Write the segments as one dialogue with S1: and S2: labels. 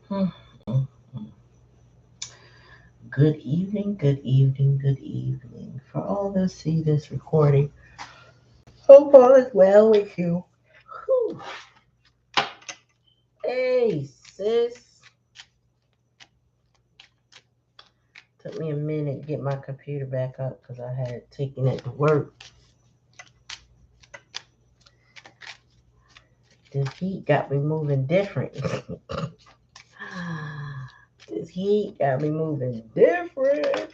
S1: Hmm. Good evening, good evening, good evening. For all those see this recording, hope all is well with you. Whew. Hey, sis. Took me a minute to get my computer back up because I had taken it to work. This heat got me moving different. This heat got me moving different.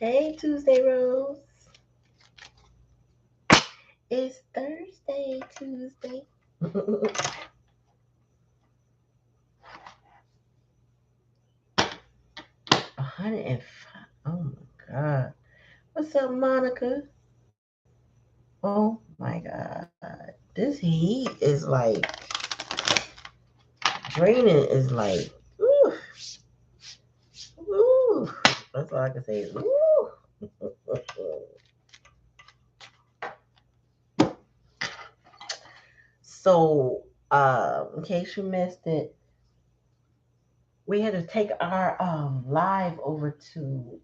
S1: Hey, Tuesday Rose. It's Thursday, Tuesday. 105. Oh my God. What's up, Monica? Oh my God. This heat is like draining, is like, ooh, ooh. That's all I can say is, ooh. So, in case you missed it, we had to take our live over to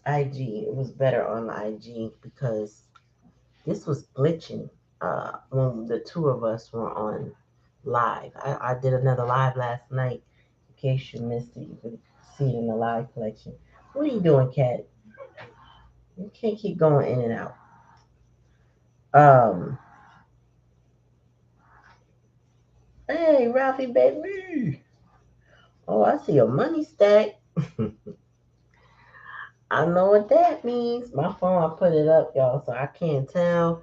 S1: IG. It was better on IG because this was glitching when the two of us were on live. I did another live last night. In case you missed it, you could see it in the live collection. What are you doing, Kat? You can't keep going in and out. Um, hey, Ralphie, baby. Oh, I see a money stack. I know what that means. My phone, I put it up, y'all, so I can't tell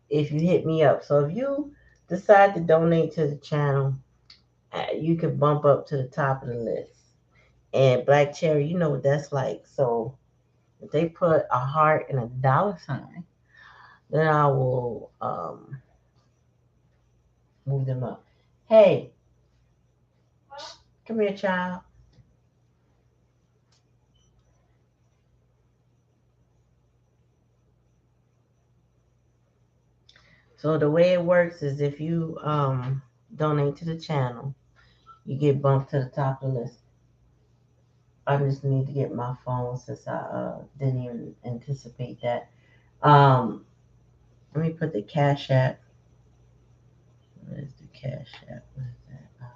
S1: if you hit me up. So if you decide to donate to the channel, you can bump up to the top of the list. And Black Cherry, you know what that's like. So if they put a heart and a dollar sign, then I will move them up. Hey, come here, child. So the way it works is if you donate to the channel, you get bumped to the top of the list. I just need to get my phone since I didn't even anticipate that. Um, Let me put the Cash App. What is the Cash App? What is that?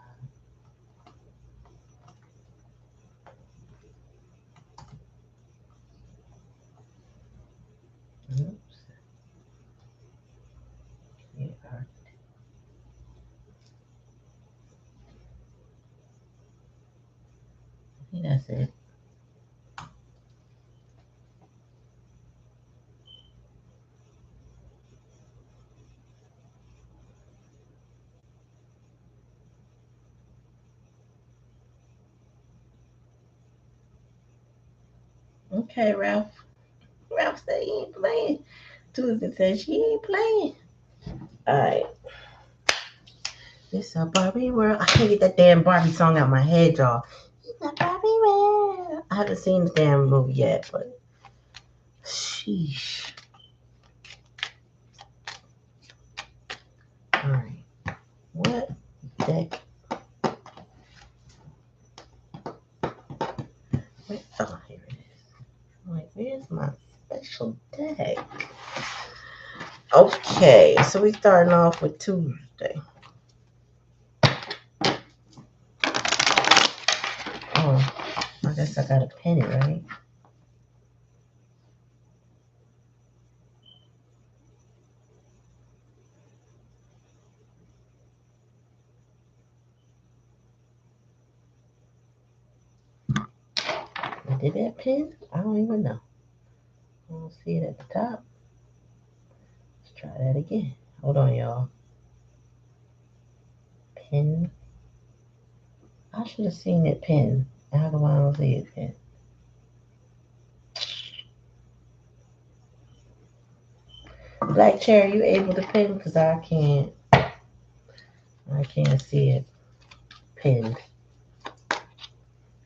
S1: Oops. Yeah, I think that's it. Okay, Ralph. Ralph said he ain't playing. Tuesday said she ain't playing. All right. It's a Barbie world. I can't get that damn Barbie song out my head, y'all. It's a Barbie world. I haven't seen the damn movie yet, but sheesh. All right. What deck? Oh, here it is. I'm like, where's my special deck? Okay, so we starting off with Tuesday. Oh, I guess I gotta pin it, right? Did that pin? I don't even know. I don't see it at the top. Let's try that again. Hold on, y'all. Pin. I should have seen it pin. How come I don't see it pin? Black chair, you able to pin? Because I can't. I can't see it pinned.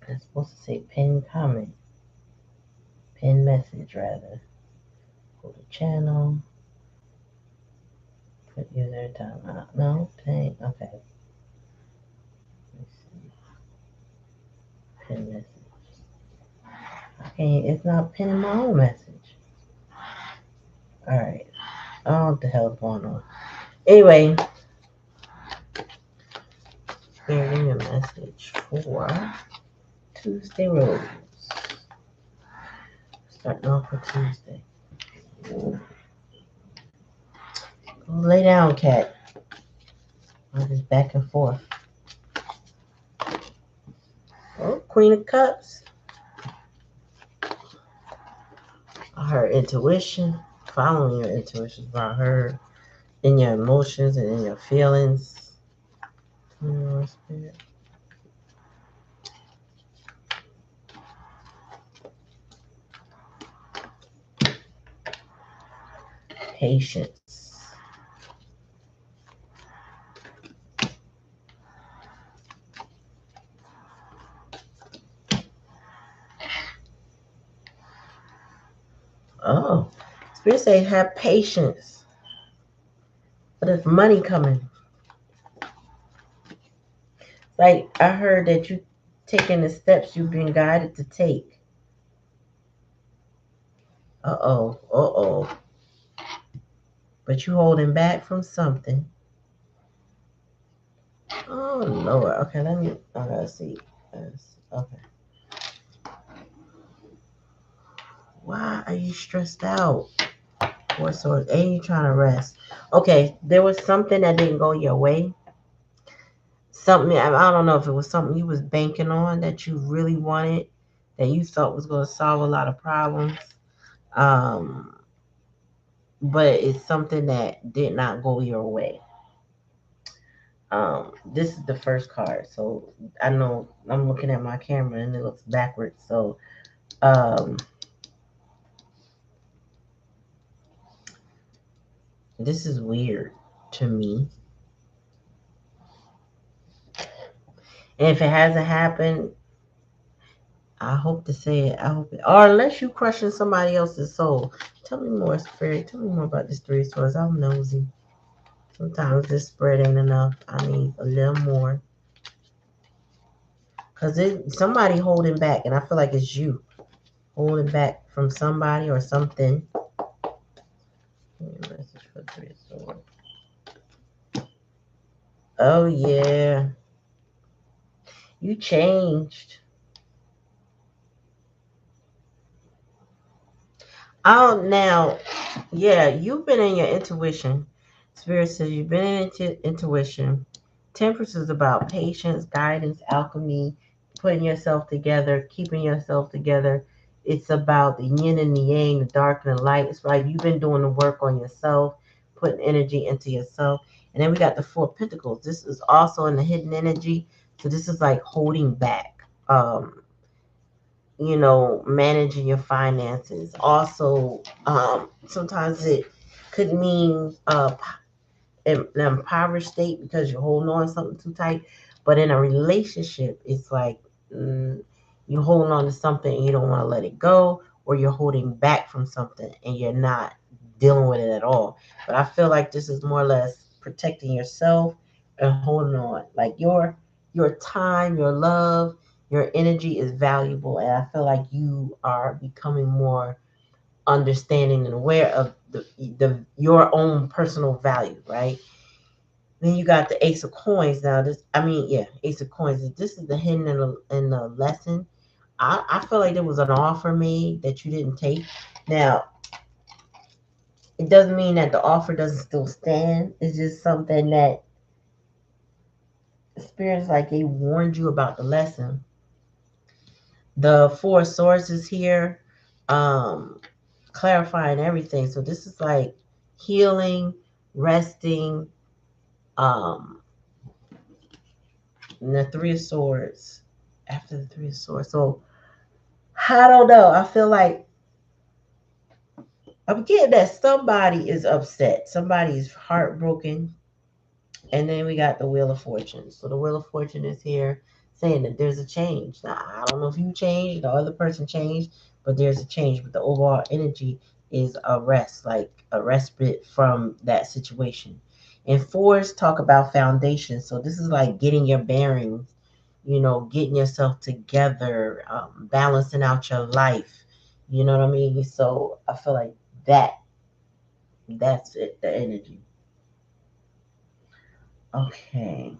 S1: It's supposed to say pin comment. Pin message, rather. Go to channel. Put user time out. No, dang. Okay. Let's see. Pin message. Okay, it's not pinning my own message. Alright. Oh, what the hell's going on? Anyway, here, give me a message for Tuesday Rose. Starting off with Tuesday. Go lay down, cat. I'm just back and forth. Oh, Queen of Cups. I heard intuition. Following your intuition is what I heard. In your emotions and in your feelings. Spirit. Patience. Oh, Spirit say have patience. But if money coming, like I heard that you taking the steps you've been guided to take. Uh-oh. But you holding back from something. Oh Lord. Okay, I gotta see. Okay. Why are you stressed out? Four swords. And you trying to rest. Okay, there was something that didn't go your way. Something, I don't know if it was something you was banking on that you really wanted, that you thought was going to solve a lot of problems. Um, but it's something that did not go your way. This is the first card, so I know I'm looking at my camera and it looks backwards. So, this is weird to me. And if it hasn't happened, I hope to say it. I hope it, or unless you crushing somebody else's soul. Tell me more, Spirit. Tell me more about this Three of Swords. I'm nosy. Sometimes this spread ain't enough. I need a little more. Because somebody holding back, and I feel like it's you holding back from somebody or something. Message for Three of Swords. Oh, yeah. You changed. Oh, now, yeah, you've been in your intuition. Spirit says you've been in intuition. Temperance is about patience, guidance, alchemy, putting yourself together, keeping yourself together. It's about the yin and the yang, the dark and the light. It's like you've been doing the work on yourself, putting energy into yourself. And then we got the Four of Pentacles. This is also in the hidden energy. So this is like holding back. Managing your finances. Also, sometimes it could mean an impoverished state because you're holding on to something too tight. But in a relationship, it's like you're holding on to something and you don't want to let it go, or you're holding back from something and you're not dealing with it at all. But I feel like this is more or less protecting yourself and holding on. Like your time, your love, your energy is valuable, and I feel like you are becoming more understanding and aware of the your own personal value, right? Then you got the Ace of Coins. Now, Ace of Coins. This is the hidden in the lesson. I feel like there was an offer made that you didn't take. Now, it doesn't mean that the offer doesn't still stand. It's just something that spirits like they warned you about the lesson. The Four of Swords is here, clarifying everything. So this is like healing, resting, and the Three of Swords. After the Three of Swords. So I don't know. I feel like I'm getting that somebody is upset. Somebody is heartbroken. And then we got the Wheel of Fortune. So the Wheel of Fortune is here saying that there's a change. Now, I don't know if you changed, the other person changed, but there's a change. But the overall energy is a rest, like a respite from that situation. And fours talk about foundation. So this is like getting your bearings, getting yourself together, balancing out your life. You know what I mean? So I feel like that's it, the energy. Okay.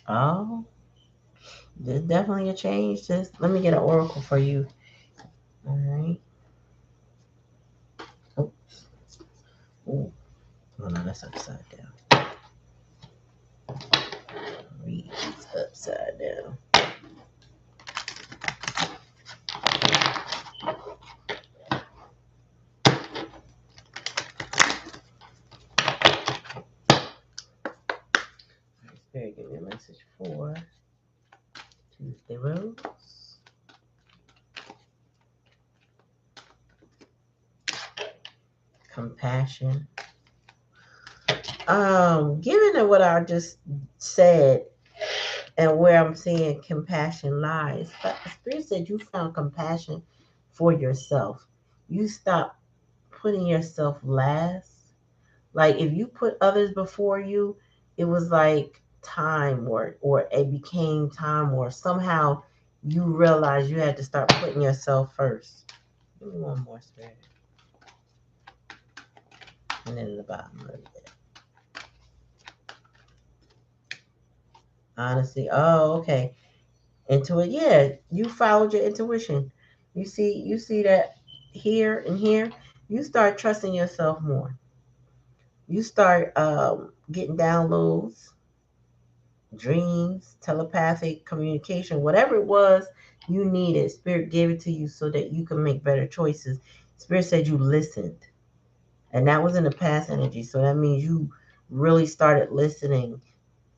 S1: Oh, there's definitely a change. Just let me get an oracle for you. All right. Oops. Ooh. Oh no, that's upside down. Read upside down. Spirit, give me a message for Tuesday Rose. Compassion. Given what I just said and where I'm seeing compassion lies, but the Spirit said you found compassion for yourself. You stop putting yourself last. Like if you put others before you, it was like time or it became time or somehow you realize you had to start putting yourself first. Give me one more, Spirit. And then the bottom of it. Honestly. Oh, okay. Yeah. You followed your intuition. You see that here and here. You start trusting yourself more. You start getting downloads, dreams, telepathic communication, whatever it was you needed. Spirit gave it to you so that you can make better choices. Spirit said you listened. And that was in the past energy. So that means you really started listening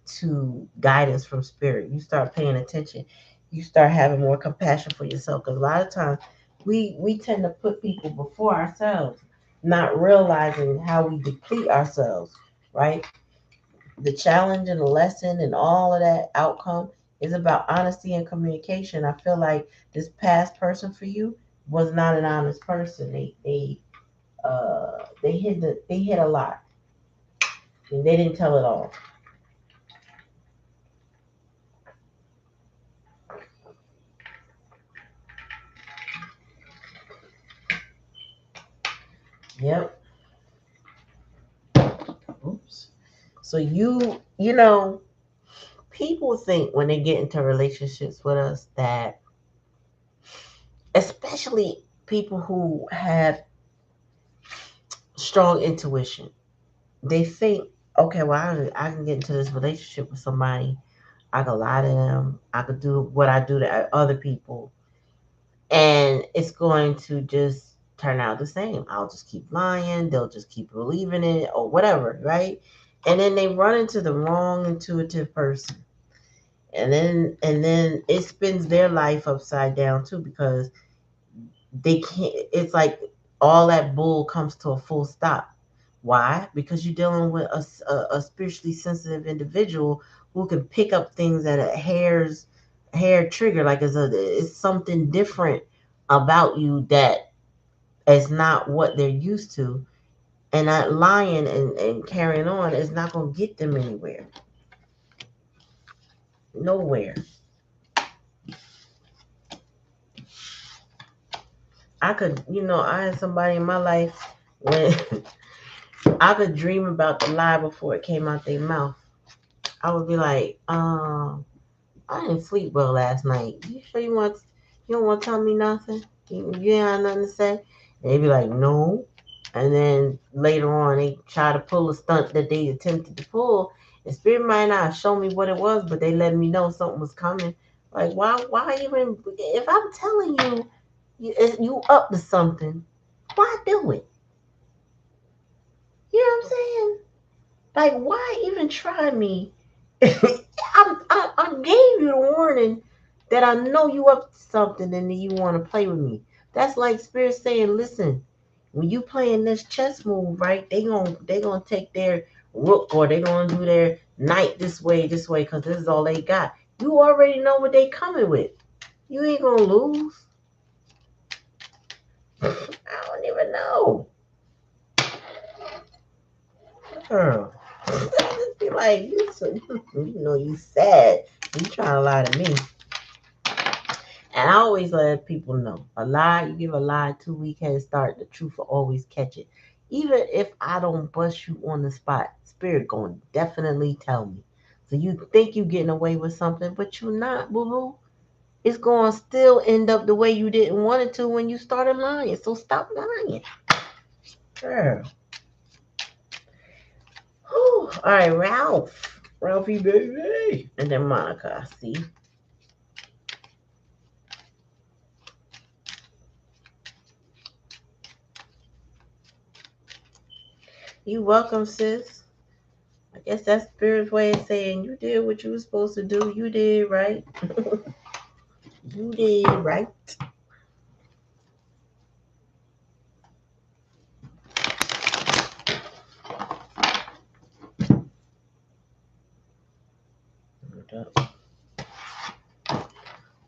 S1: to guidance from spirit. You start paying attention. You start having more compassion for yourself. Because a lot of times we tend to put people before ourselves, not realizing how we deplete ourselves, right? The challenge and the lesson and all of that outcome is about honesty and communication. I feel like this past person for you was not an honest person. They hid a lot and they didn't tell it all. Yep. Oops. So people think when they get into relationships with us that, especially people who have strong intuition, they think, okay, well, I can get into this relationship with somebody. I could lie to them. I could do what I do to other people, and it's going to just turn out the same. I'll just keep lying. They'll just keep believing it or whatever, right? And then they run into the wrong intuitive person, and then it spins their life upside down too because they can't. It's like all that bull comes to a full stop. Why? Because you're dealing with a spiritually sensitive individual who can pick up things at a hair trigger. Like it's something different about you that is not what they're used to, and that lying and carrying on is not going to get them anywhere. Nowhere. I had somebody in my life when I could dream about the lie before it came out their mouth. I would be like, I didn't sleep well last night. You sure you don't want to tell me nothing? You ain't have nothing to say? And they'd be like, no. And then later on, they try to pull a stunt that they attempted to pull. And Spirit might not show me what it was, but they let me know something was coming. Like, why even, if I'm telling you, you up to something, why do it? You know what I'm saying? Like, why even try me? I gave you the warning that I know you up to something and you want to play with me. That's like Spirit saying, listen, when you playing this chess move, right? They gonna take their rook, or they're going to do their knight this way, because this is all they got. You already know what they coming with. You ain't going to lose. I don't even know. Girl. I just be like, you know you sad. You trying to lie to me. And I always let people know, a lie, you give a lie 2 week head start, the truth will always catch it. Even if I don't bust you on the spot, spirit going to definitely tell me. So you think you getting away with something, but you're not, boo-boo. It's going to still end up the way you didn't want it to when you started lying. So stop lying. Girl. Whew. All right, Ralph. Ralphie, baby. And then Monica, see? You welcome, sis. I guess that's spirit's way of saying you did what you were supposed to do. You did right. You did right.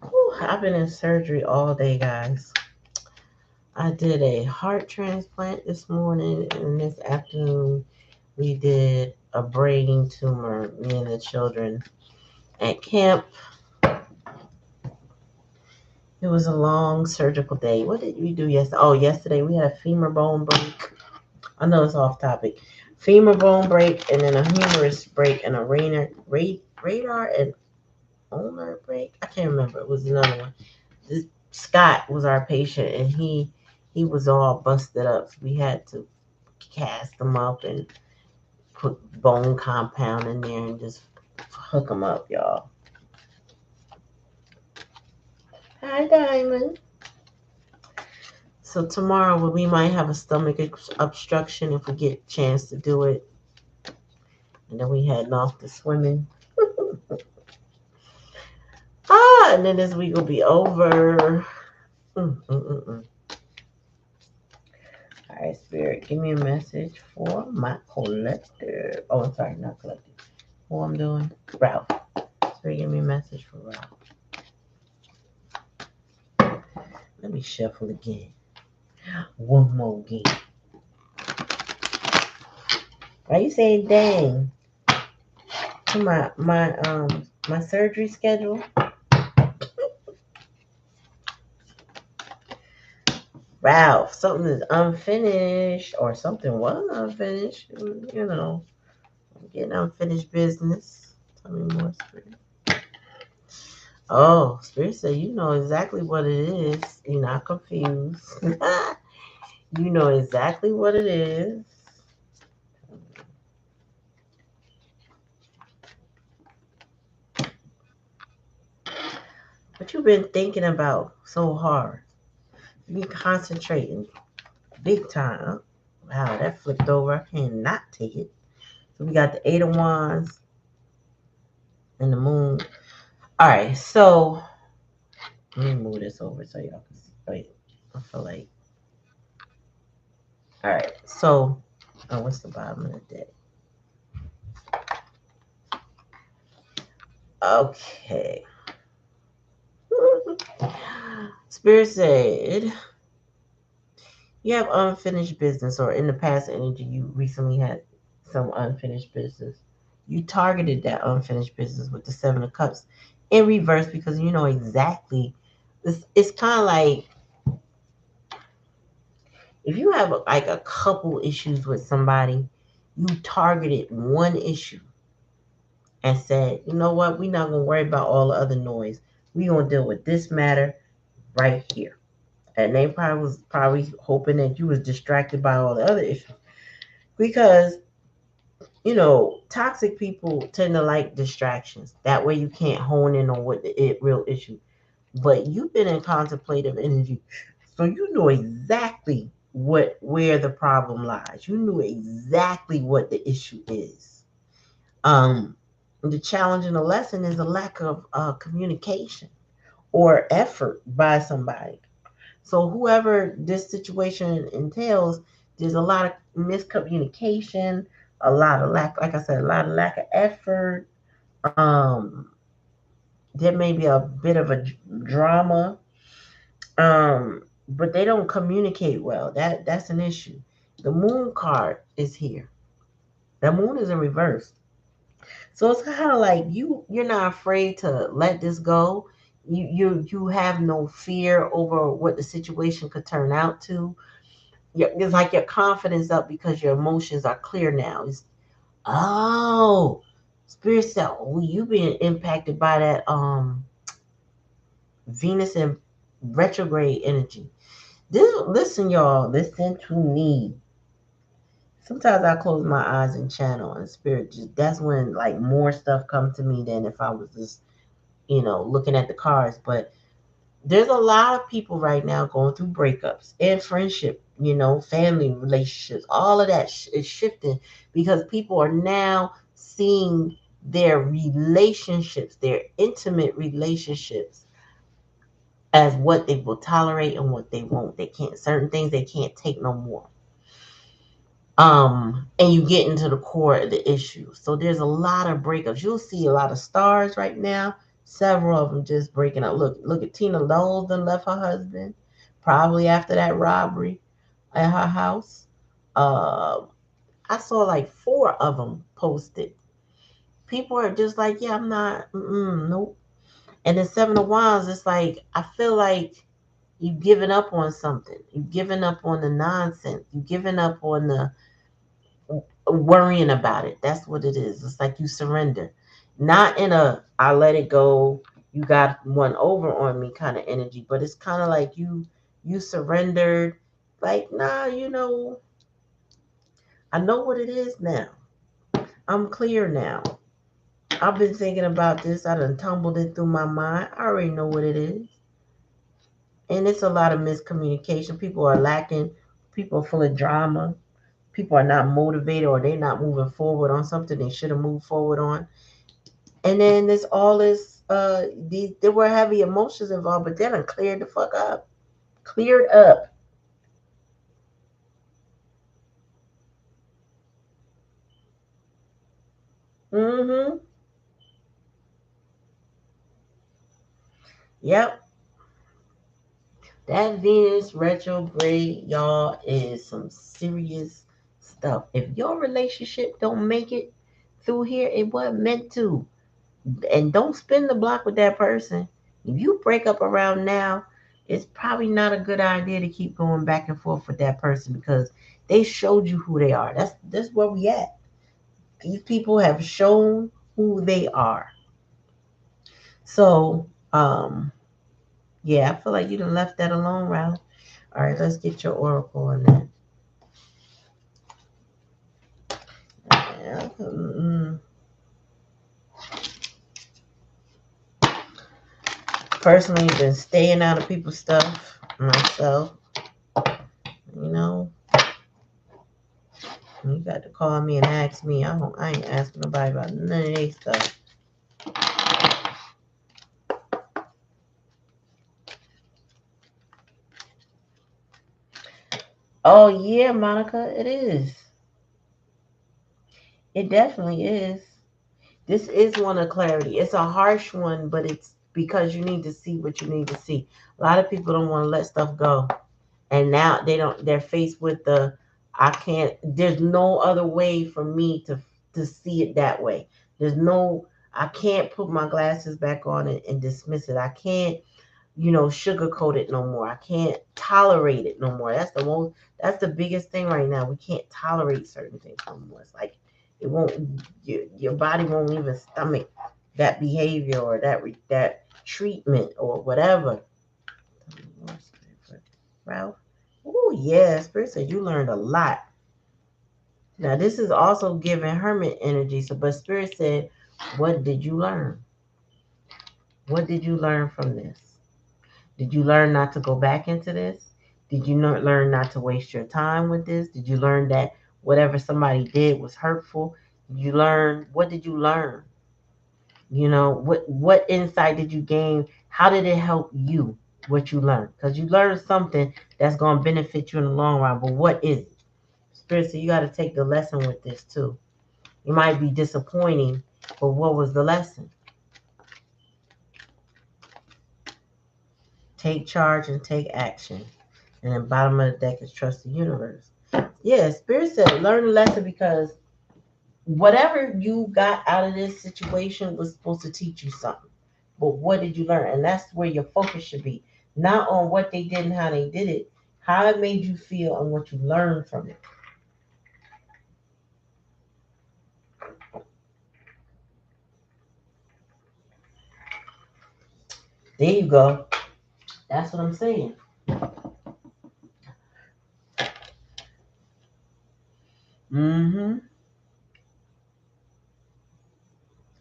S1: Whew, I've been in surgery all day, guys. I did a heart transplant this morning, and this afternoon we did a brain tumor, me and the children at camp. It was a long surgical day. What did we do yesterday? Oh, yesterday we had a femur bone break. I know it's off topic. Femur bone break, and then a humerus break, and a radar and ulnar break. I can't remember. It was another one. Scott was our patient, and he was all busted up. So we had to cast him up and put bone compound in there and just hook him up, y'all. Hi, Diamond. So tomorrow we might have a stomach obstruction if we get a chance to do it. And then we heading off to swimming. And then this week will be over. All right, Spirit, give me a message for my collector. Oh, I'm sorry, not collector. Who I'm doing? Ralph. Spirit, give me a message for Ralph. Let me shuffle again. One more game. Why you saying dang to my surgery schedule? Ralph, something is unfinished or something was unfinished. You know, I'm getting unfinished business. Tell me more, Spirit. Oh, Spirit said you know exactly what it is. You're not confused. You know exactly what it is. What you've been thinking about so hard. You've been concentrating big time. Wow, that flipped over. I cannot take it. So we got the Eight of Wands and the Moon. All right, so let me move this over so y'all can see. Wait, I feel like. All right, so what's the bottom of the deck? Okay. Spirit said you have unfinished business, or in the past energy, you recently had some unfinished business. You targeted that unfinished business with the Seven of Cups in reverse because you know exactly. It's kind of like if you have like a couple issues with somebody, you targeted one issue and said, you know what, we're not going to worry about all the other noise. We're going to deal with this matter right here. And they probably hoping that you was distracted by all the other issues. Because, you know, toxic people tend to like distractions. That way you can't hone in on what the real issue. But you've been in contemplative energy. So you know exactly where the problem lies. You knew exactly what the issue is. The challenge and the lesson is a lack of communication or effort by somebody. So whoever this situation entails, there's a lot of miscommunication, a lot of lack, like I said, a lot of lack of effort. There may be a bit of a drama, but they don't communicate well. That's an issue. The moon card is here. The moon is in reverse. So it's kind of like you're not afraid to let this go. You have no fear over what the situation could turn out to. It's like your confidence up because your emotions are clear now. Oh, spirit said, oh, you being impacted by that Venus and retrograde energy. Listen, y'all, listen to me. Sometimes I close my eyes and channel and spirit just that's when like more stuff comes to me than if I was just, looking at the cards. But there's a lot of people right now going through breakups and friendship, family relationships. All of that is shifting because people are now seeing their relationships, their intimate relationships, as what they will tolerate and what they won't. They can't, certain things they can't take no more. And you get into the core of the issue. So there's a lot of breakups. You'll see a lot of stars right now. Several of them just breaking up. Look at Tina Knowles done left her husband, probably after that robbery at her house. Uh, I saw like four of them posted. People are just like, yeah, I'm not, nope. And then Seven of Wands, it's like I feel like you've given up on something. You've given up on the nonsense. You've given up on the worrying about it. That's what it is. It's like you surrender. Not in a I let it go, you got one over on me kind of energy, but it's kind of like you surrendered. Like, nah, I know what it is now. I'm clear now. I've been thinking about this. I done tumbled it through my mind. I already know what it is. And it's a lot of miscommunication. People are lacking. People are full of drama. People are not motivated or they're not moving forward on something they should have moved forward on. And then there's all this there were heavy emotions involved, but then I cleared the fuck up. Cleared up. Mm-hmm. Yep. That Venus retrograde, y'all, is some serious stuff. If your relationship don't make it through here, it wasn't meant to. And don't spin the block with that person. If you break up around now, it's probably not a good idea to keep going back and forth with that person because they showed you who they are. That's where we at. These people have shown who they are. So, yeah, I feel like you done left that alone, Ralph. All right, let's get your oracle on that. Yeah, personally, been staying out of people's stuff myself. You know, you got to call me and ask me. I ain't asking nobody about none of their stuff. Oh yeah, Monica, it is. It definitely is. This is one of clarity. It's a harsh one, but it's because you need to see what you need to see. A lot of people don't want to let stuff go. And now they're faced with the I can't there's no other way for me to see it that way. There's no I can't put my glasses back on and dismiss it. I can't, sugarcoat it no more. I can't tolerate it no more. That's the biggest thing right now. We can't tolerate certain things no more. It's like it won't your body won't even stomach that behavior or that treatment or whatever. Ralph. Oh yeah, Spirit said you learned a lot. Now this is also giving hermit energy. So but Spirit said, what did you learn? What did you learn from this? Did you learn not to go back into this? Did you not learn not to waste your time with this? Did you learn that whatever somebody did was hurtful? What did you learn? What insight did you gain? How did it help you? What you learned? Because you learned something that's going to benefit you in the long run. But what is it? Spirit, so you got to take the lesson with this too. It might be disappointing, but what was the lesson? Take charge and take action. And then bottom of the deck is trust the universe. Yeah, Spirit said learn a lesson because whatever you got out of this situation was supposed to teach you something. But what did you learn? And that's where your focus should be. Not on what they did and how they did it, how it made you feel and what you learned from it. There you go. That's what I'm saying. Mm-hmm.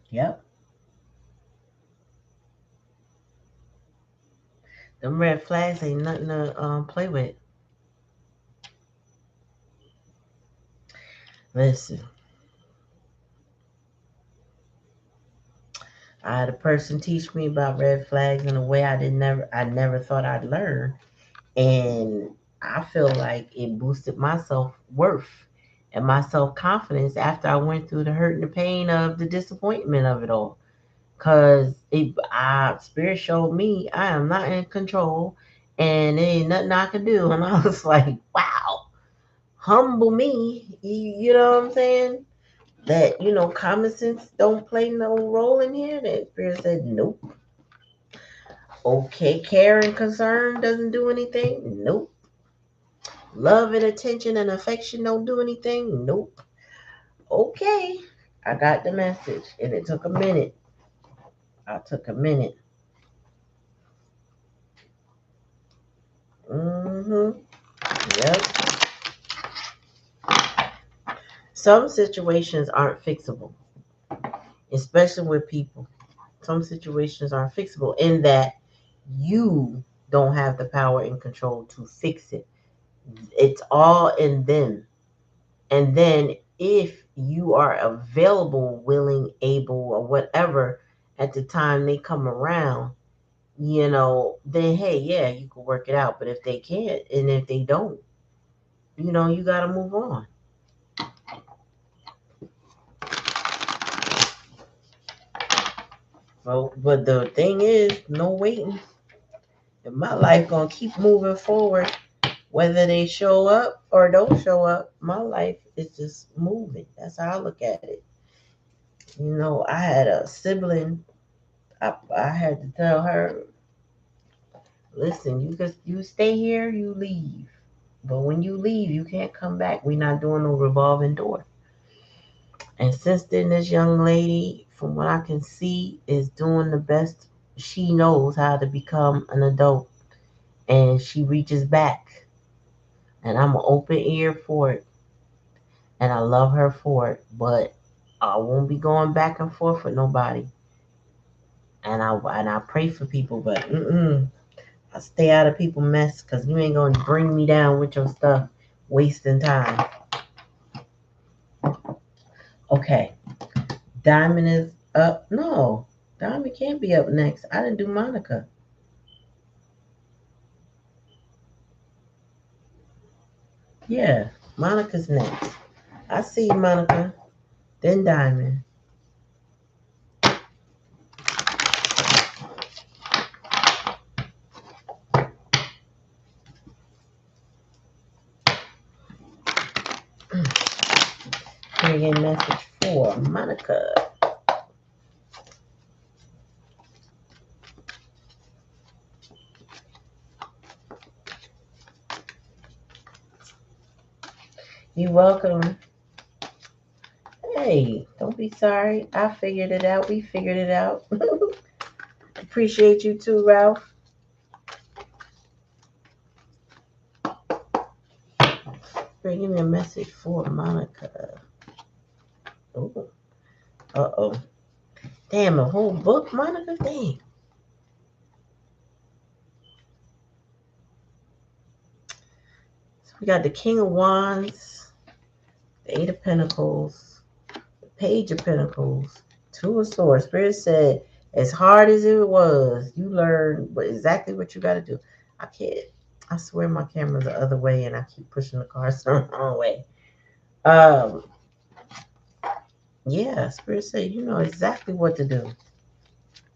S1: Yep. Them red flags ain't nothing to play with. Listen, I had a person teach me about red flags in a way I never thought I'd learn. And I feel like it boosted my self-worth and my self-confidence after I went through the hurt and the pain of the disappointment of it all. Cause spirit showed me I am not in control and there ain't nothing I can do. And I was like, wow, humble me. You know what I'm saying? That, common sense don't play no role in here. That spirit said, nope. Okay, care and concern doesn't do anything. Nope. Love and attention and affection don't do anything. Nope. Okay. I got the message. And it took a minute. I took a minute. Mm-hmm. Yep. Some situations aren't fixable, especially with people. Some situations aren't fixable in that you don't have the power and control to fix it. It's all in them. And then if you are available, willing, able, or whatever at the time they come around, then hey, yeah, you can work it out. But if they can't, and if they don't, you got to move on. So, but the thing is, no waiting. If my life gonna keep moving forward, whether they show up or don't show up, my life is just moving. That's how I look at it. I had a sibling. I had to tell her, listen, you stay here, you leave. But when you leave, you can't come back. We're not doing no revolving door. And since then, this young lady, from what I can see, is doing the best she knows how to become an adult. And she reaches back. And I'm an open ear for it. And I love her for it. But I won't be going back and forth with nobody. And I pray for people, but I stay out of people's mess because you ain't gonna bring me down with your stuff, wasting time. Okay, Diamond is up. No, Diamond can't be up next. I didn't do Monica. Yeah, Monica's next. I see you, Monica. Then Diamond. Here's a message for Monica. You're welcome. Hey, don't be sorry. I figured it out. We figured it out. Appreciate you too, Ralph. Bringing me a message for Monica. Oh, uh-oh. Damn, a whole book, Monica? Dang. So we got the King of Wands, the Eight of Pentacles, the Page of Pentacles, Two of Swords. Spirit said, as hard as it was, you learned exactly what you got to do. I can't. I swear my camera's the other way and I keep pushing the cards the wrong way. Um, Yeah, Spirit said you know exactly what to do.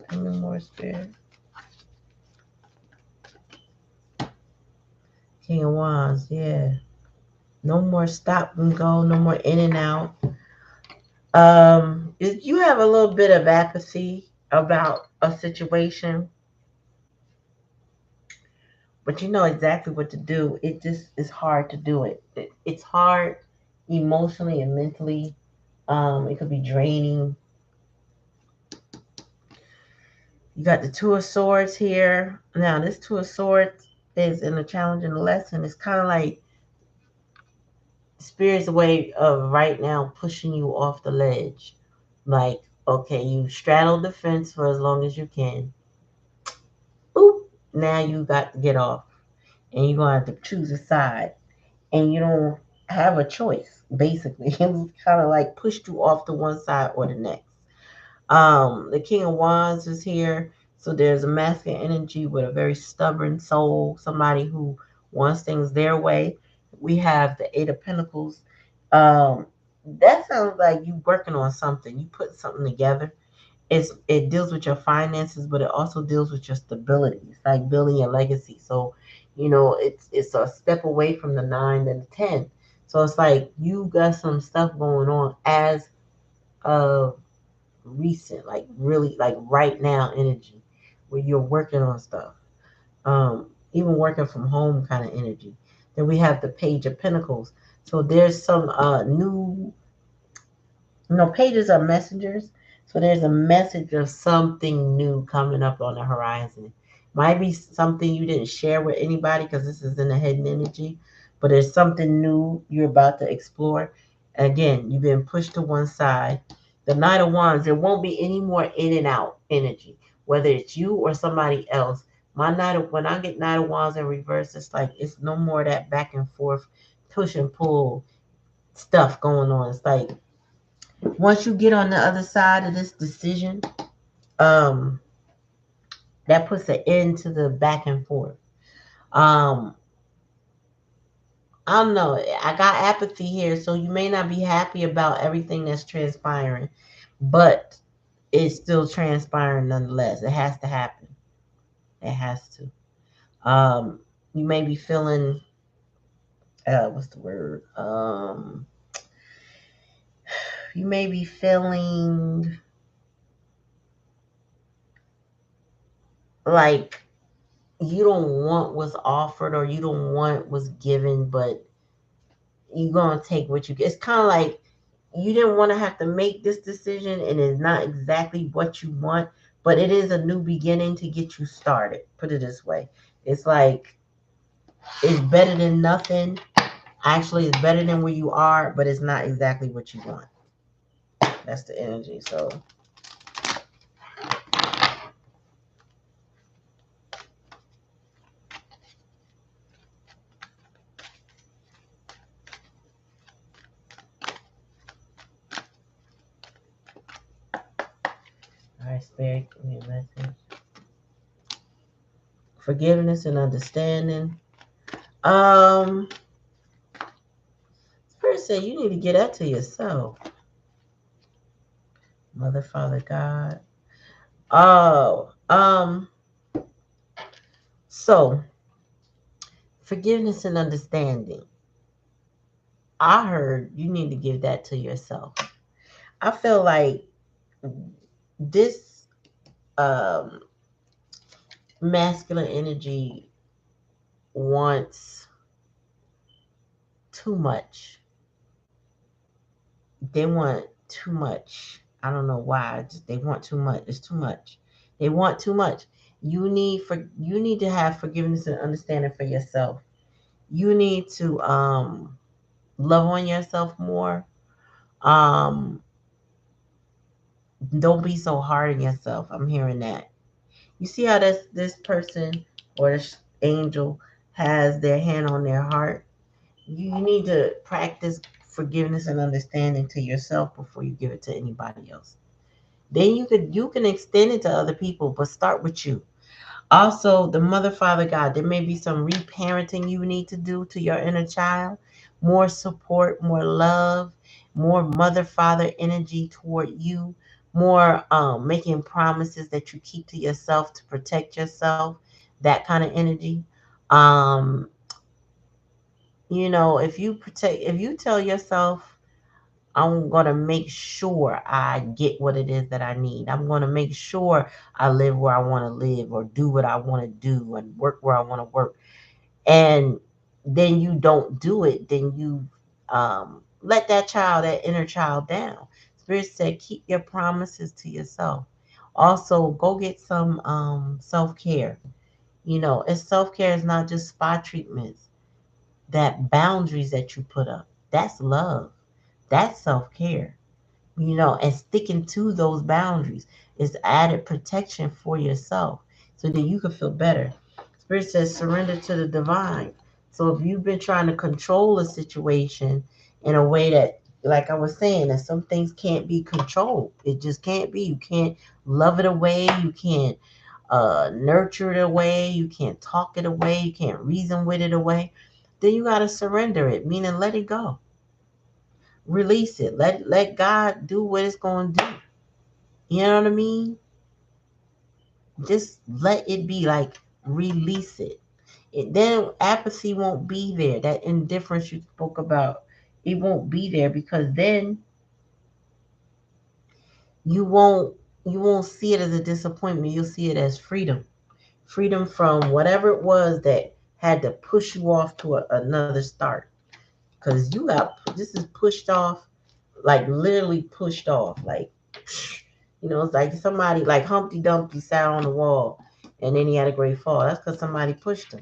S1: Tell me more, Spirit. King of Wands, yeah. No more stop and go, no more in and out. If you have a little bit of apathy about a situation, but you know exactly what to do. It just is hard to do it. It's hard emotionally and mentally. It could be draining. You got the Two of Swords here. Now, this Two of Swords is in a challenging lesson. It's kind of like Spirit's way of right now pushing you off the ledge. Like, okay, you straddled the fence for as long as you can. Boop. Now you got to get off. And you're going to have to choose a side. And you don't have a choice, basically. It's kind of like pushed you off to one side or the next. The King of Wands is here. So there's a masculine energy with a very stubborn soul, somebody who wants things their way. We have the Eight of Pentacles. Um, that sounds like you working on something. You put something together. It deals with your finances, but it also deals with your stability. It's like building your legacy. So, you know, it's a step away from the 9 and the 10. So it's like you got some stuff going on as of recent, like really like right now energy, where you're working on stuff. Even working from home kind of energy. Then we have the Page of Pentacles. So there's some new, you know, pages are messengers. So there's a message of something new coming up on the horizon. Might be something you didn't share with anybody because this is in the hidden energy, but there's something new you're about to explore. Again, you've been pushed to one side. The Knight of Wands, there won't be any more in and out energy, whether it's you or somebody else. When I get Knight of Wands in reverse, it's like it's no more that back and forth, push and pull stuff going on. It's like once you get on the other side of this decision, um, that puts an end to the back and forth. Um, I don't know. I got apathy here, so you may not be happy about everything that's transpiring, but it's still transpiring nonetheless. It has to happen. It has to. Um, you may be feeling, what's the word? You may be feeling like you don't want what's offered or you don't want what's given, but you're gonna take what you get. It's kind of like you didn't want to have to make this decision, and it's not exactly what you want, but it is a new beginning to get you started. Put it this way: it's like it's better than nothing. Actually, it's better than where you are, but it's not exactly what you want. That's the energy. So, all right, Spirit, give me a message. Forgiveness and understanding. Um, Spirit said you need to get that to yourself. Mother, Father, God. Oh, so forgiveness and understanding. I heard you need to give that to yourself. I feel like this um, masculine energy wants too much. They want too much. I don't know why. They want too much. It's too much. They want too much. You need to have forgiveness and understanding for yourself. You need to love on yourself more. Um, don't be so hard on yourself. I'm hearing that. You see how this person or this angel has their hand on their heart. You need to practice forgiveness and understanding to yourself before you give it to anybody else. Then you can extend it to other people, but start with you. Also, the mother, father, God, there may be some reparenting you need to do to your inner child, more support, more love. more mother, father energy toward you, more making promises that you keep to yourself to protect yourself, that kind of energy. Um, if you tell yourself, I'm going to make sure I get what it is that I need. I'm going to make sure I live where I want to live or do what I want to do and work where I want to work. And then you don't do it, then you let that inner child down. Spirit said, keep your promises to yourself. Also, go get some self-care. And self-care is not just spa treatments. That boundaries that you put up, that's love. That's self-care. And sticking to those boundaries is added protection for yourself so that you can feel better. Spirit says surrender to the divine. So if you've been trying to control a situation in a way that, like I was saying, that some things can't be controlled. It just can't be. You can't love it away. You can't nurture it away. You can't talk it away. You can't reason with it away. Then you got to surrender it, meaning let it go. Release it. Let God do what it's going to do. You know what I mean? Just let it be, like, release it. Then apathy won't be there. That indifference you spoke about, it won't be there, because then you won't you won't see it as a disappointment. You'll see it as freedom. Freedom from whatever it was that had to push you off to another start. Because this is pushed off, like literally pushed off. Like, it's like somebody, like Humpty Dumpty sat on the wall and then he had a great fall. That's because somebody pushed him.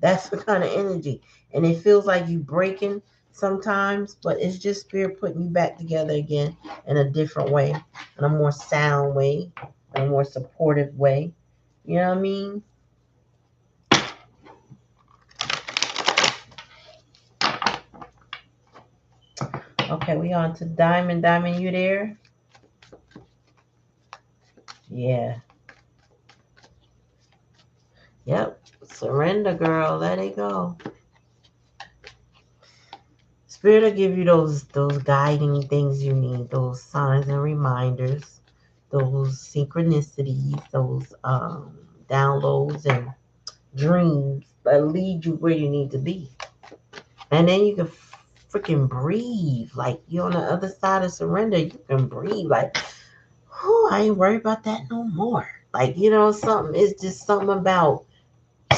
S1: That's the kind of energy. And it feels like you breaking sometimes, but it's just spirit putting you back together again in a different way, in a more sound way, in a more supportive way. You know what I mean? Okay, we on to Diamond. Diamond, you there? Yeah. Yep. Surrender, girl. Let it go. Spirit will give you those guiding things you need, those signs and reminders, those synchronicities, those downloads and dreams that lead you where you need to be. And then you can freaking breathe. Like, you're on the other side of surrender. You can breathe. Like, oh, I ain't worried about that no more. Like, it's just something about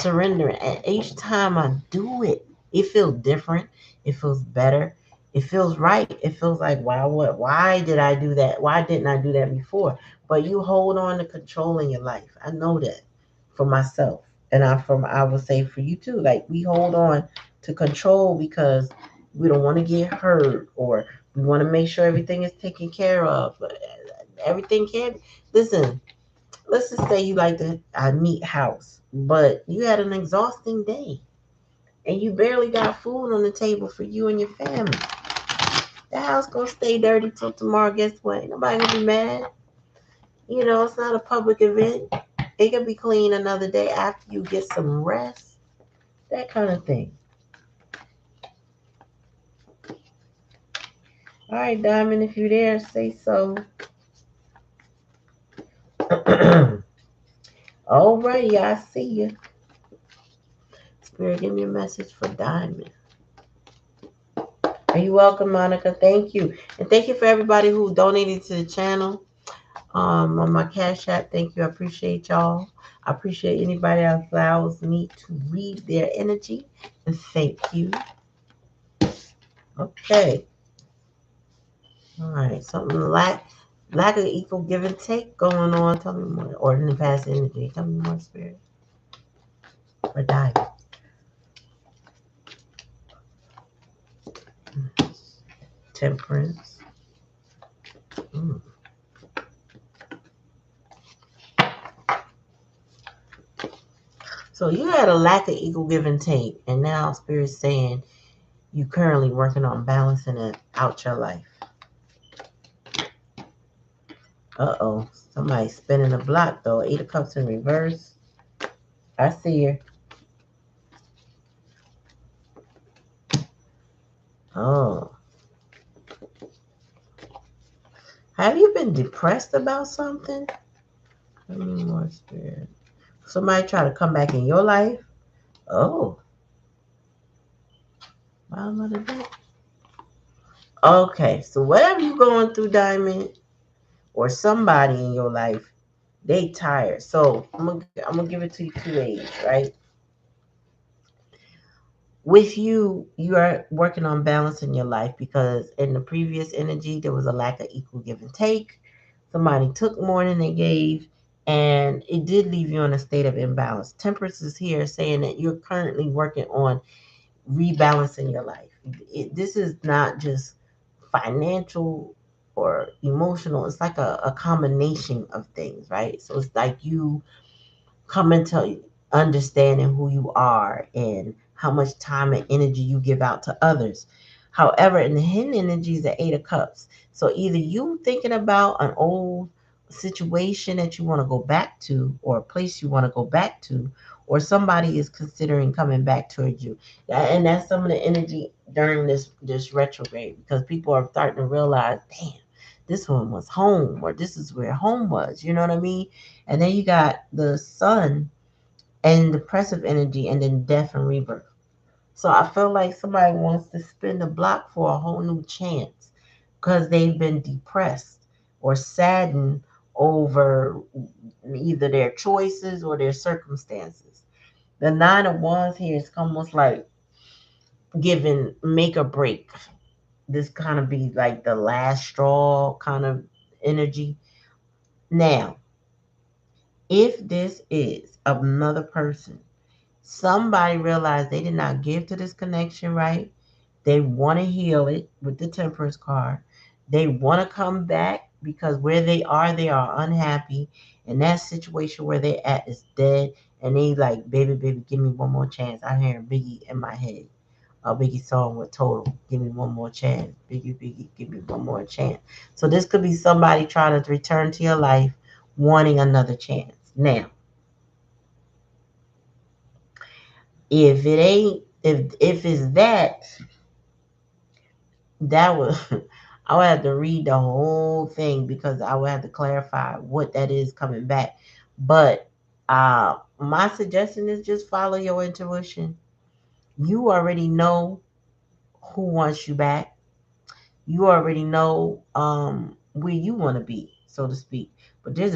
S1: surrendering. And each time I do it, it feels different. It feels better. It feels right. It feels like, wow, why did I do that? Why didn't I do that before? But you hold on to controlling your life. I know that for myself. And I would say for you too. Like, we hold on to control because we don't want to get hurt, or we want to make sure everything is taken care of. But everything can't. Listen, let's just say you like a neat house, but you had an exhausting day and you barely got food on the table for you and your family. The house gonna stay dirty till tomorrow. Guess what? Ain't nobody gonna be mad. It's not a public event. It can be clean another day after you get some rest. That kind of thing. All right, Diamond, if you're there, say so. Alrighty, I see you. Spirit, give me a message for Diamond. Are you welcome, Monica? Thank you. And thank you for everybody who donated to the channel on my Cash App. Thank you. I appreciate y'all. I appreciate anybody that allows me to read their energy. And thank you. Okay. All right. Something lack of equal give and take going on. Tell me more. Or in the past energy. Tell me more, Spirit. Or die. Temperance. So you had a lack of equal give and take, and now Spirit's saying you currently working on balancing it out your life. Uh-oh. Somebody's spinning the block, though. 8 of Cups in reverse. I see her. Oh. been depressed about something? Tell me more, spirit. Somebody try to come back in your life? Oh. Bottom of the deck. Okay, so whatever you're going through, Diamond, or somebody in your life, they tired. So I'm gonna give it to you two ways, right? With you, you are working on balance in your life because in the previous energy there was a lack of equal give and take. Somebody took more than they gave, and it did leave you in a state of imbalance. Temperance is here saying that you're currently working on rebalancing your life. This is not just financial or emotional, it's like a combination of things, right? So it's like you coming to understanding who you are and how much time and energy you give out to others. However, in the hidden energy is the Eight of Cups. So either you thinking about an old situation that you want to go back to, or a place you want to go back to, or somebody is considering coming back towards you. And that's some of the energy during this retrograde, because people are starting to realize, damn, this one was home, or this is where home was. You know what I mean? And then you got the sun and depressive energy, and then death and rebirth. So I feel like somebody wants to spin the block for a whole new chance because they've been depressed or saddened over either their choices or their circumstances. The Nine of Wands here is almost like giving make or break. This kind of be like the last straw kind of energy. Now, if this is another person, somebody realized they did not give to this connection right. They want to heal it with the Temperance card. They want to come back because where they are unhappy. And that situation where they at is dead. And they like, baby, baby, give me one more chance. I hear Biggie in my head. A Biggie song with Total. Give me one more chance. Biggie, Biggie, give me one more chance. So this could be somebody trying to return to your life, wanting another chance. Now, if it ain't, if it's that, that would I would have to read the whole thing because I would have to clarify what that is coming back. But my suggestion is just follow your intuition. You already know who wants you back. You already know where you want to be, so to speak. But there's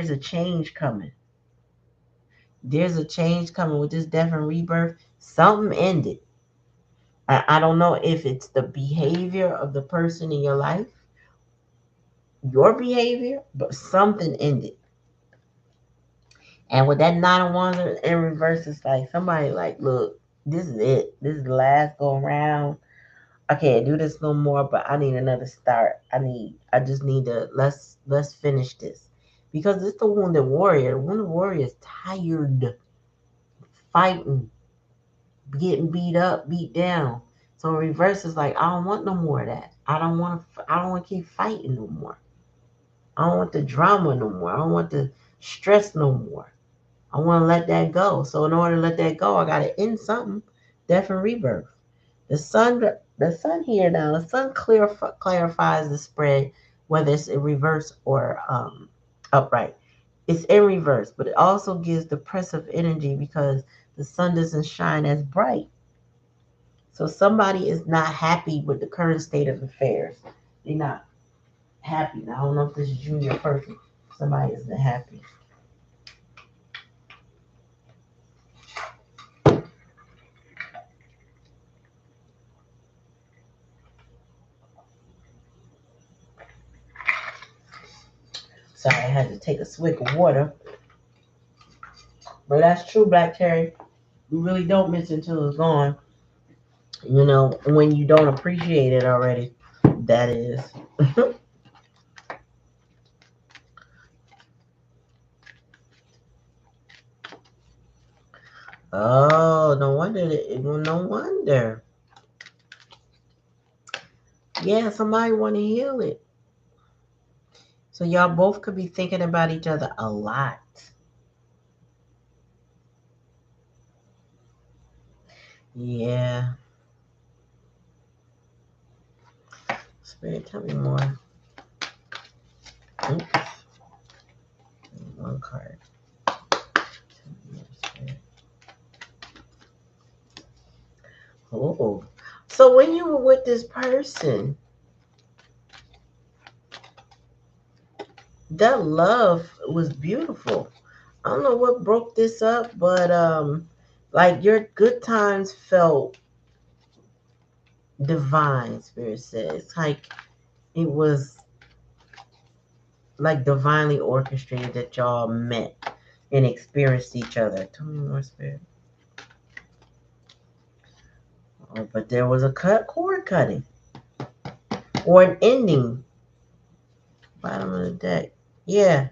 S1: a change coming. There's a change coming with this death and rebirth. Something ended. I don't know if it's the behavior of the person in your life, your behavior, but something ended. And with that Nine of Wands in reverse, it's like somebody like, look, this is it. This is the last go around. I can't do this no more, but I need another start. I just need to let's finish this. Because it's the wounded warrior. The wounded warrior is tired fighting, getting beat up, beat down. So reverse is like, I don't want no more of that. I don't want to keep fighting no more. I don't want the drama no more. I don't want the stress no more. I want to let that go. So in order to let that go, I got to end something. Death and rebirth. The sun here now. The sun clarifies the spread, whether it's in reverse or upright. It's in reverse, but it also gives depressive energy because the sun doesn't shine as bright. So somebody is not happy with the current state of affairs. They're not happy. Now, I don't know if this is junior person. Somebody isn't happy. Sorry, I had to take a swig of water. But that's true, Black Cherry. You really don't miss it until it's gone. You know, when you don't appreciate it already. That is. Oh, no wonder. No wonder. Yeah, somebody want to heal it. So y'all both could be thinking about each other a lot. Yeah. Spirit, tell me more. Oops. One card. Oh. So when you were with this person, that love was beautiful. I don't know what broke this up, but like your good times felt divine, Spirit says. Like it was like divinely orchestrated that y'all met and experienced each other. Tell me more, Spirit. Oh, but there was a cord cutting or an ending. Bottom of the deck. Yeah.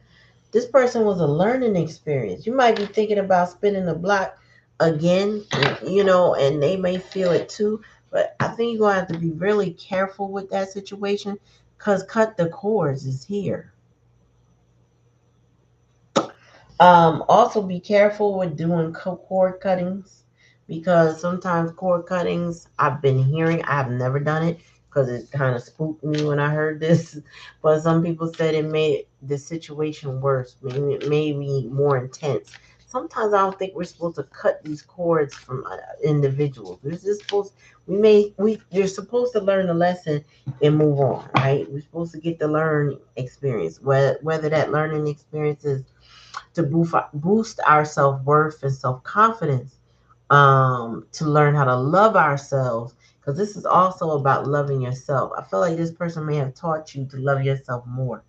S1: This person was a learning experience. You might be thinking about spinning the block again, and they may feel it too. But I think you're going to have to be really careful with that situation because cut the cords is here. Also, be careful with doing cord cuttings because sometimes cord cuttings, I've been hearing, I've never done it because it kind of spooked me when I heard this. But some people said it made the situation worse, maybe it made me more intense. Sometimes I don't think we're supposed to cut these cords from individuals. We're just supposed you're supposed to learn the lesson and move on, right? We're supposed to get the learning experience, whether that learning experience is to boost our self-worth and self-confidence, to learn how to love ourselves, because this is also about loving yourself. I feel like this person may have taught you to love yourself more.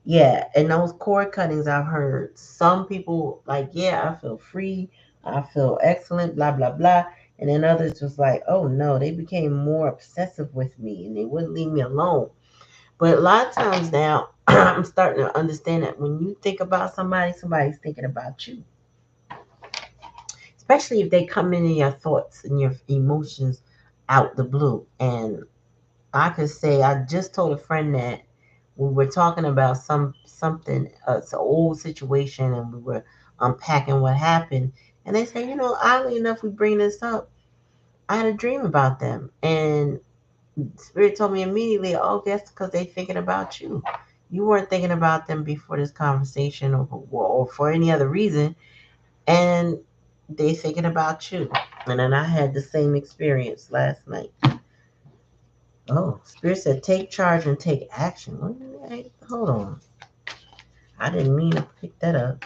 S1: Yeah, and those cord cuttings I've heard some people like, yeah, I feel free, I feel excellent, blah blah blah, and then others was like, oh no, they became more obsessive with me and they wouldn't leave me alone. But a lot of times now, I'm starting to understand that when you think about somebody, somebody's thinking about you. Especially if they come in your thoughts and your emotions out the blue. And I could say I just told a friend that we were talking about something, it's an old situation, and we were unpacking what happened. And they said, oddly enough, we bring this up. I had a dream about them, and Spirit told me immediately, oh, that's because they thinking about you. You weren't thinking about them before this conversation or for any other reason, and they thinking about you. And then I had the same experience last night. Oh, Spirit said, take charge and take action. Hold on. I didn't mean to pick that up.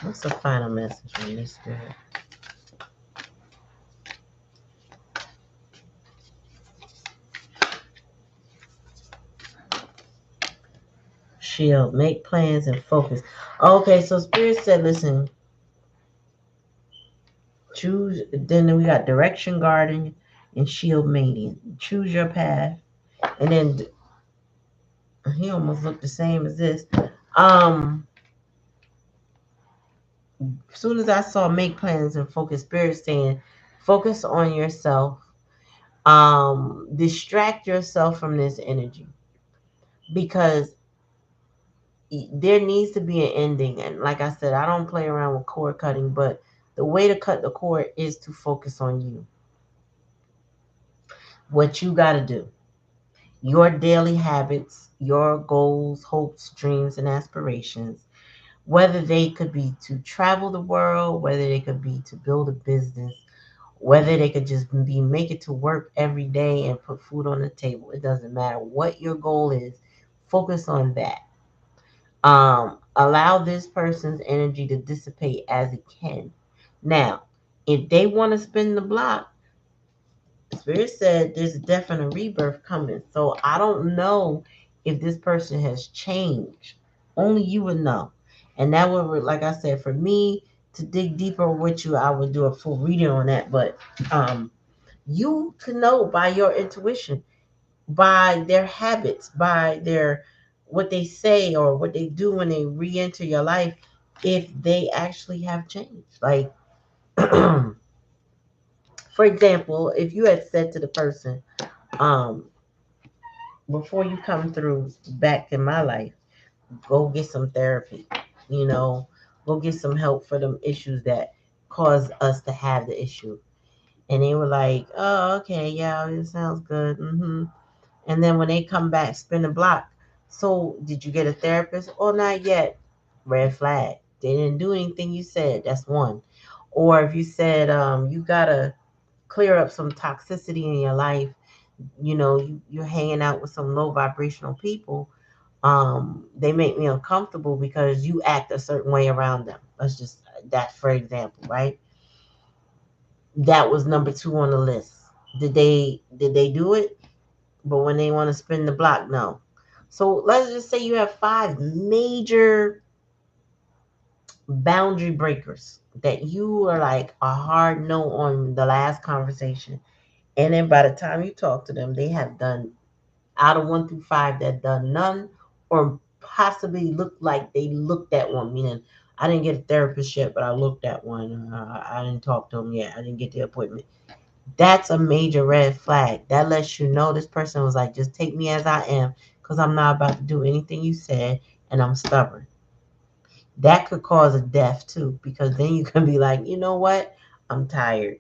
S1: What's the final message from this Spirit? Shield, make plans and focus. Okay, so Spirit said, listen, choose. Then we got direction guarding and shield mating. Choose your path. And then he almost looked the same as this. As soon as I saw make plans and focus, Spirit saying, focus on yourself. Distract yourself from this energy because there needs to be an ending. And like I said, I don't play around with cord cutting, but the way to cut the cord is to focus on you. What you got to do, your daily habits, your goals, hopes, dreams, and aspirations, whether they could be to travel the world, whether they could be to build a business, whether they could just be make it to work every day and put food on the table. It doesn't matter what your goal is. Focus on that. Allow this person's energy to dissipate as it can. Now, if they want to spin the block, Spirit said there's a death and a rebirth coming. So I don't know if this person has changed. Only you would know. And that would, like I said, for me to dig deeper with you, I would do a full reading on that. But you can know by your intuition, by their habits, by their what they say or what they do when they re-enter your life, if they actually have changed. Like, for example, if you had said to the person, um, before you come through back in my life, go get some therapy, you know, go get some help for them issues that cause us to have the issue. And they were like, oh, okay, yeah, it sounds good. And then when they come back, spin the block. So did you get a therapist? Oh, not yet. Red flag. They didn't do anything you said. That's one. Or if you said you gotta clear up some toxicity in your life, you're hanging out with some low vibrational people. They make me uncomfortable because you act a certain way around them. Let's just that for example, right? That was number two on the list. Did they do it? But when they want to spin the block, no. So let's just say you have five major boundary breakers that you are like a hard no on the last conversation. And then by the time you talk to them, they have done out of one through five that done none or possibly look like they looked at one. Meaning, I didn't get a therapist yet, but I looked at one. I didn't talk to them yet. I didn't get the appointment. That's a major red flag. That lets you know this person was like, just take me as I am because I'm not about to do anything you said and I'm stubborn. That could cause a death too because then you can be like, you know what? I'm tired.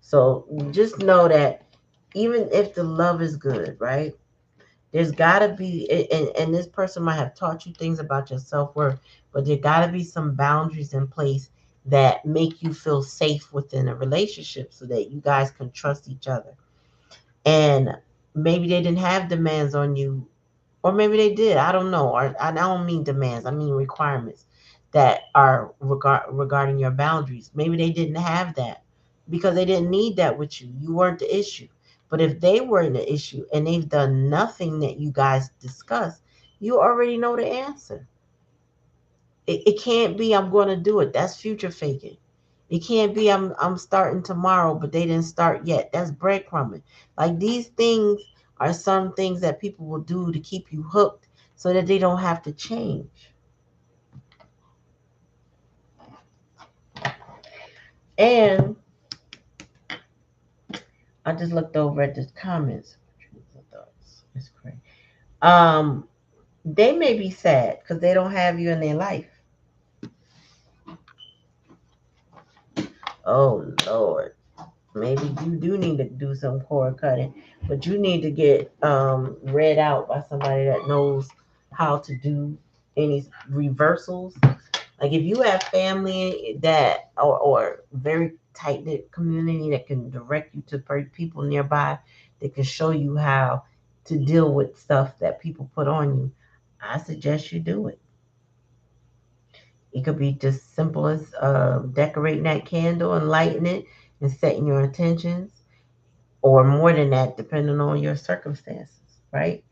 S1: So just know that even if the love is good, right? There's got to be, and this person might have taught you things about your self worth, but there got to be some boundaries in place that make you feel safe within a relationship so that you guys can trust each other. And maybe they didn't have demands on you, or maybe they did. I don't know. Or I don't mean demands. I mean requirements that are regarding your boundaries. Maybe they didn't have that because they didn't need that with you. You weren't the issue. But if they were the issue and they've done nothing that you guys discussed, you already know the answer. It can't be I'm going to do it. That's future faking. It can't be I'm starting tomorrow, but they didn't start yet. That's breadcrumbing. Like these things are some things that people will do to keep you hooked so that they don't have to change. And I just looked over at the comments. It's crazy. Um, they may be sad because they don't have you in their life. Oh Lord. Maybe you do need to do some cord cutting, but you need to get read out by somebody that knows how to do any reversals. Like if you have family that or very tight knit community that can direct you to people nearby that can show you how to deal with stuff that people put on you, I suggest you do it. It could be just simple as decorating that candle and lighting it and setting your intentions, or more than that, depending on your circumstances, right?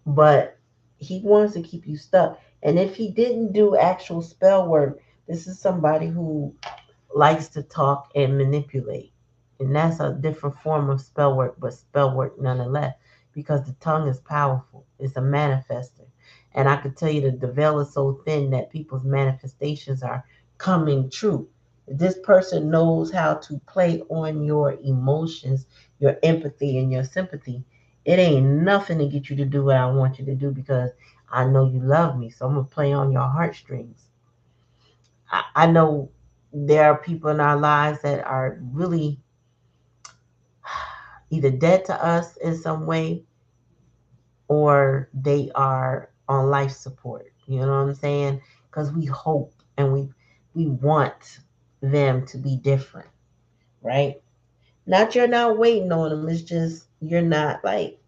S1: But he wants to keep you stuck. And if he didn't do actual spell work, this is somebody who likes to talk and manipulate. And that's a different form of spell work, but spell work nonetheless, because the tongue is powerful. It's a manifester. And I could tell you that the veil is so thin that people's manifestations are coming true. This person knows how to play on your emotions, your empathy, and your sympathy. It ain't nothing to get you to do what I want you to do because I know you love me. So I'm going to play on your heartstrings. I know there are people in our lives that are really either dead to us in some way or they are on life support. You know what I'm saying? Because we hope and we want them to be different, right? Not you're not waiting on them. It's just you're not like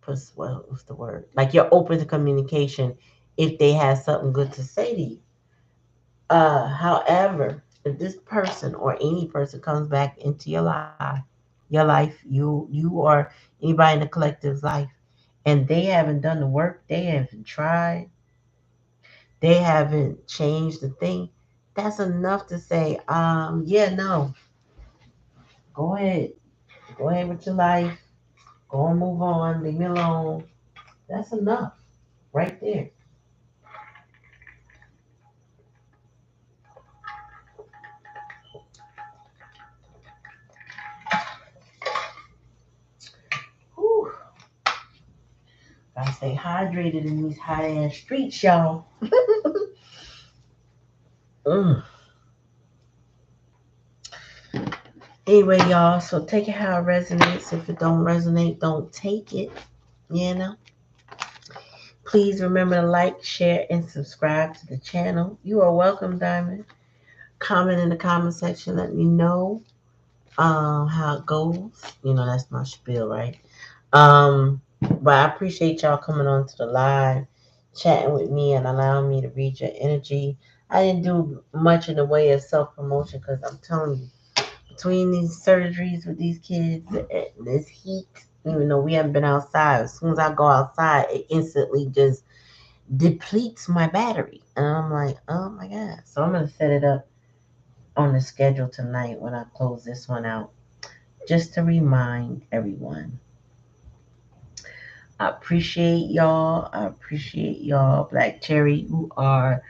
S1: what's the word? Like you're open to communication if they have something good to say to you. However, if this person or any person comes back into your life, you or anybody in the collective's life, and they haven't done the work, they haven't tried, they haven't changed the thing, that's enough to say, yeah, no, go ahead, go ahead with your life, go and move on, leave me alone. That's enough, right there. Whew. Gotta stay hydrated in these hot ass streets, y'all. Mm. Anyway, y'all, so take it how it resonates. If it don't resonate, don't take it. You know? Please remember to like, share, and subscribe to the channel. You are welcome, Diamond. Comment in the comment section. Let me know how it goes. You know, that's my spiel, right? But I appreciate y'all coming on to the live, chatting with me, and allowing me to read your energy. I didn't do much in the way of self promotion because I'm telling you, between these surgeries with these kids and this heat, even though we haven't been outside, as soon as I go outside, it instantly just depletes my battery. And I'm like, oh my God. So I'm going to set it up on the schedule tonight when I close this one out, just to remind everyone. I appreciate y'all. I appreciate y'all. Black Cherry, you are,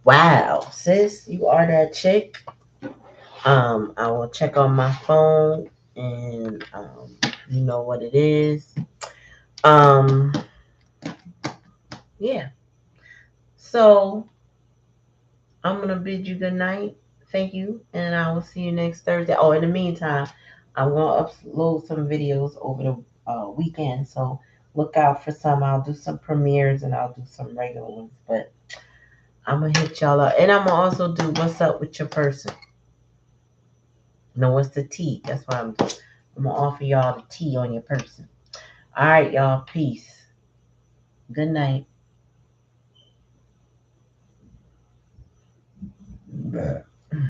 S1: wow, sis, you are that chick. I will check on my phone and you know what it is. Um, yeah. So I'm gonna bid you good night. Thank you, and I will see you next Thursday. Oh, in the meantime, I'm gonna upload some videos over the weekend, so look out for some. I'll do some premieres and I'll do some regular ones, but I'm gonna hit y'all up, and I'm gonna also do what's up with your person. No, what's the tea? That's what I'm doing. I'm gonna offer y'all the tea on your person. All right, y'all. Peace. Good night.